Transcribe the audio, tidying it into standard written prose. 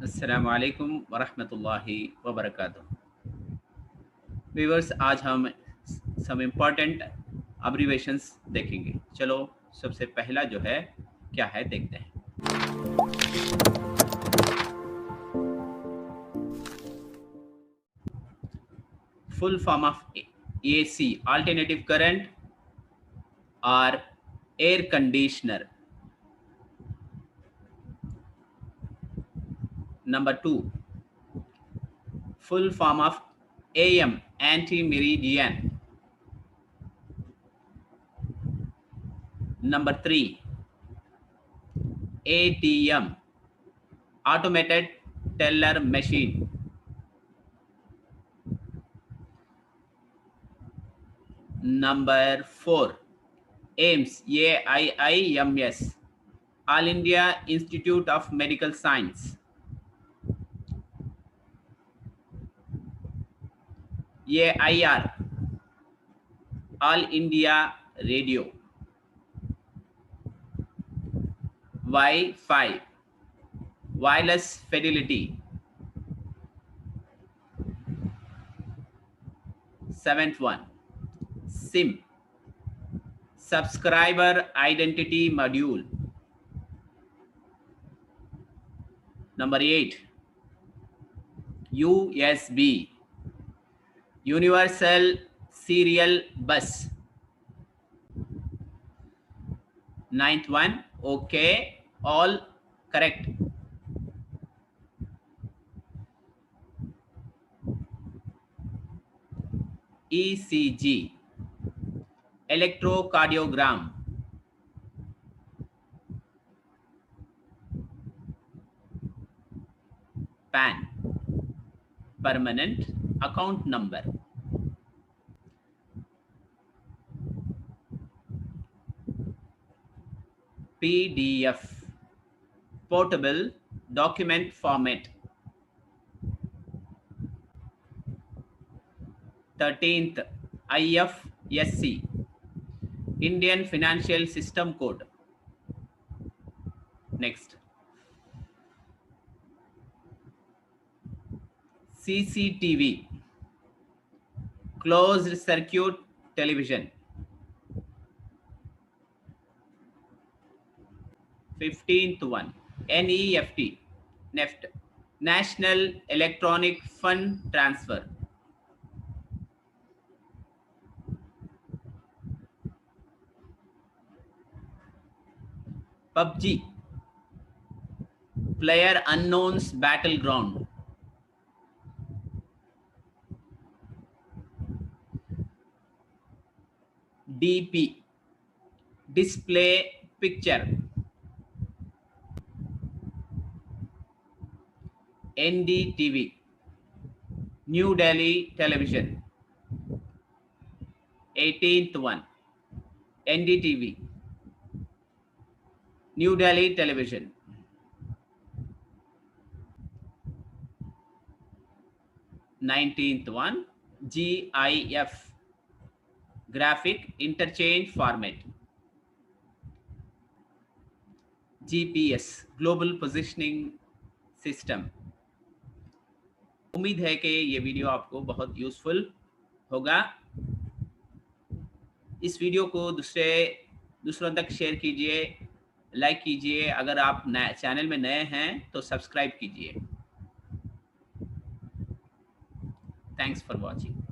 अस्सलाम वालेकुम वरहमतुल्लाहि वबरकातुहू। व्यूअर्स, आज हम सम इम्पॉर्टेंट अब्रीवेशंस देखेंगे। चलो, सबसे पहला जो है क्या है देखते हैं। Full form of AC, alternative current और air conditioner. Number 2, full form of AM, anti-meridian. Number 3, ATM, automated teller machine. Number 4, AIMS, AIIMS, All India Institute of Medical Science. AIR, All India Radio. Wi-Fi, wireless fidelity. 7th one, SIM, subscriber identity module. Number 8, USB, universal serial bus. 9th one, okay, all correct. ECG, electrocardiogram. PAN, permanent account number. PDF, portable document format. 13th, IFSC, Indian Financial System Code. Next, CCTV, closed circuit television. 15th one, NEFT, National Electronic Fund Transfer. PUBG, Player Unknown's Battleground. DP, display picture. NDTV, New Delhi Television. 18th one, NDTV, New Delhi Television. 19th one, GIF, Graphic Interchange Format. GPS, Global Positioning System. उम्मीद है कि ये video आपको बहुत useful होगा। इस video को दूसरों तक शेयर कीजिए, लाइक कीजिए। अगर आप चैनल में नए हैं तो सब्सक्राइब कीजिए। Thanks for watching.